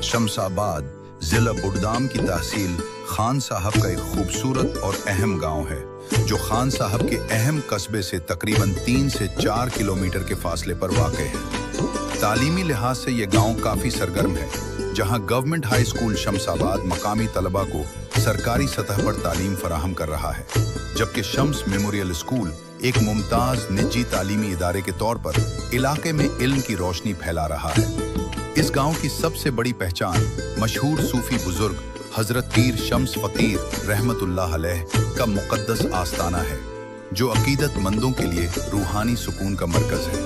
शमसाबाद जिला बुड़दाम की तहसील खान साहब का एक खूबसूरत और अहम गांव है जो खान साहब के अहम कस्बे से तकरीबन 3 से 4 किलोमीटर के फासले पर वाक़ है। तालीमी लिहाज से ये गांव काफ़ी सरगर्म है, जहां गवर्नमेंट हाई स्कूल शमसाबाद मकामी तलबा को सरकारी सतह पर तालीम फराहम कर रहा है, जबकि शम्स मेमोरियल स्कूल एक मुमताज़ निजी तालीमी इदारे के तौर पर इलाके में इल्म की रोशनी फैला रहा है। इस गांव की सबसे बड़ी पहचान मशहूर सूफी बुजुर्ग हजरत पीर शम्स फकीर रहमतुल्लाह अलैह का मुक़द्दस आस्ताना है, जो अकीदतमंदों के लिए रूहानी सुकून का मरकज़ है।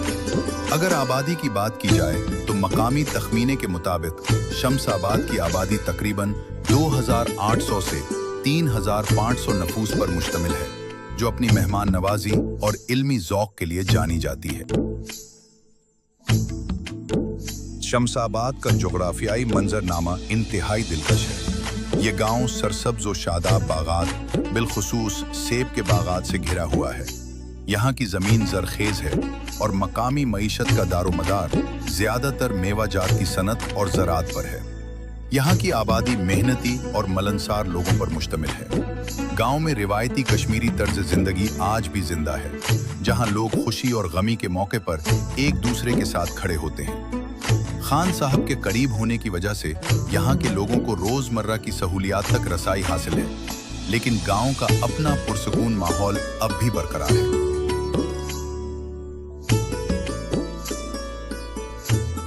अगर आबादी की बात की जाए तो मकामी तखमीने के मुताबिक शमसाबाद की आबादी तकरीबन 2800 से 3500 नफूस पर मुश्तमिल है, जो अपनी मेहमान नवाजी और इल्मी ज़ौक़ के लिए जानी जाती है। शमसाबाद का जोग्राफियाई मंजरनामा इंतहाई दिलकश है। ये गांव सरसब्ज और शादाब बागात, बिलखुसूस सेब के बागात से घिरा हुआ है। यहाँ की ज़मीन ज़रखेज़ है और मकामी मईशत का दारोमदार ज़्यादातर मेवाजात की सनत और ज़राअत पर है। यहाँ की आबादी मेहनती और मलनसार लोगों पर मुश्तमिल है। गांव में रिवायती कश्मीरी तर्ज ज़िंदगी आज भी जिंदा है, जहाँ लोग खुशी और गमी के मौके पर एक दूसरे के साथ खड़े होते हैं। खान साहब के करीब होने की वजह से यहाँ के लोगों को रोजमर्रा की सहूलियात तक रसाई हासिल है, लेकिन गांव का अपना पुरसुकून माहौल अब भी बरकरार है।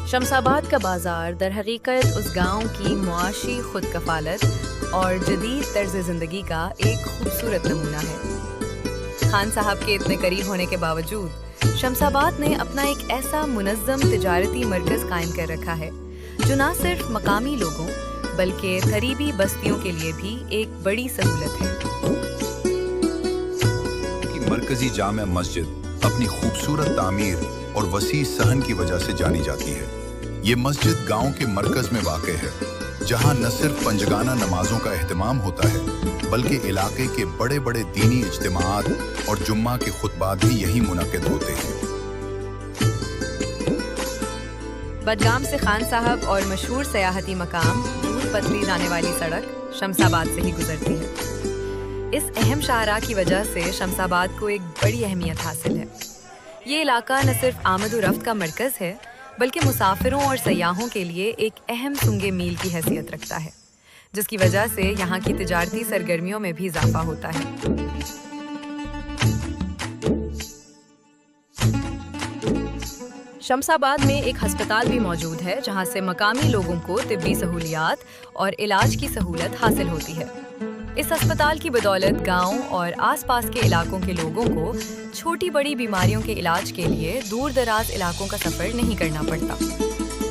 शमसाबाद का बाजार दर हकीकत उस गांव की मुआशी खुद कफालत और जदीद तर्ज ज़िंदगी का एक खूबसूरत नमूना है। खान साहब के इतने करीब होने के बावजूद शमसाबाद ने अपना एक ऐसा मुनज़्ज़म तिजारती मरकज़ कायम कर रखा है, जो न सिर्फ मकामी लोगों बल्कि करीबी बस्तियों के लिए भी एक बड़ी सहूलत है। कि मरकज़ी जामे मस्जिद अपनी खूबसूरत तामीर और वसी सहन की वजह से जानी जाती है। ये मस्जिद गांव के मरकज़ में वाक़ है, जहां न सिर्फ पंजगाना नमाजों का एहतमाम होता है, बल्कि इलाके के बड़े बड़े दीनी इज्तिमाआत और जुम्मा के खुतबात भी यही मुनक़िद होते हैं। बडगाम से खान साहब और मशहूर सयाहती मकाम दूध पथरी जाने वाली सड़क शमसाबाद से ही गुजरती है। इस अहम शाहराह की वजह से शमसाबाद को एक बड़ी अहमियत हासिल है। ये इलाका न सिर्फ आमद-ओ-रफ्त का मरकज़ है, बल्कि मुसाफिरों और सयाहों के लिए एक अहम सुंगे मील की हैसियत रखता है, जिसकी वजह से यहाँ की तिजारती सरगर्मियों में भी इजाफा होता है। शमसाबाद में एक हस्पताल भी मौजूद है, जहाँ से मकामी लोगों को तिब्बी सहूलियात और इलाज की सहूलत हासिल होती है। इस अस्पताल की बदौलत गांव और आसपास के इलाकों के लोगों को छोटी बड़ी बीमारियों के इलाज के लिए दूर दराज इलाकों का सफ़र नहीं करना पड़ता।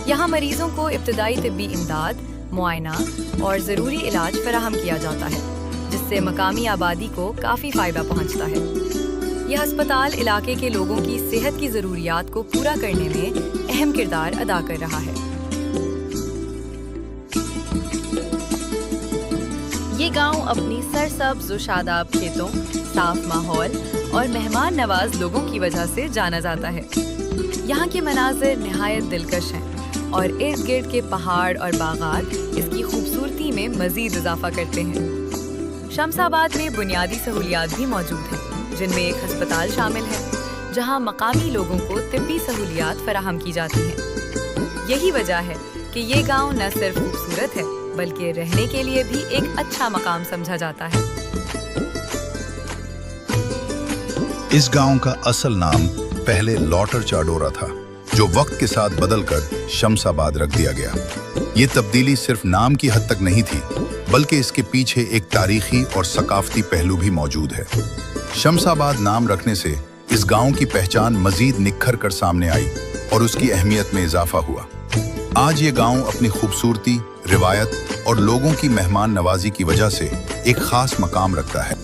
यहाँ मरीजों को इब्तदाई तिब्बी इमदाद, मुआयना और ज़रूरी इलाज फराहम किया जाता है, जिससे मकामी आबादी को काफ़ी फ़ायदा पहुँचता है। यह अस्पताल इलाके के लोगों की सेहत की ज़रूरियात को पूरा करने में अहम किरदार अदा कर रहा है। ये गांव अपनी सरसब्ज़ व शादाब खेतों, साफ माहौल और मेहमान नवाज लोगों की वजह से जाना जाता है। यहाँ के मनाज़िर निहायत दिलकश हैं और इर्द गिर्द के पहाड़ और बागात इसकी खूबसूरती में मज़ीद इजाफा करते हैं। शमसाबाद में बुनियादी सहूलियात भी मौजूद हैं, जिनमें एक हस्पताल शामिल है, जहाँ मकामी लोगों को तिब्बी सहूलियात फराहम की जाती हैं। यही वजह है कि ये गांव न सिर्फ खूबसूरत है, बल्कि रहने के लिए भी एक अच्छा मकाम समझा जाता है। इस गांव का असल नाम पहले लॉटर चाडोरा था, जो वक्त के साथ बदलकर शमसाबाद रख दिया गया। ये तब्दीली सिर्फ नाम की हद तक नहीं थी, बल्कि इसके पीछे एक तारीखी और सकाफती पहलू भी मौजूद है। शमसाबाद नाम रखने से इस गांव की पहचान मजीद निखर कर सामने आई और उसकी अहमियत में इजाफा हुआ। आज ये गांव अपनी खूबसूरती, रिवायत और लोगों की मेहमान नवाजी की वजह से एक खास मकाम रखता है।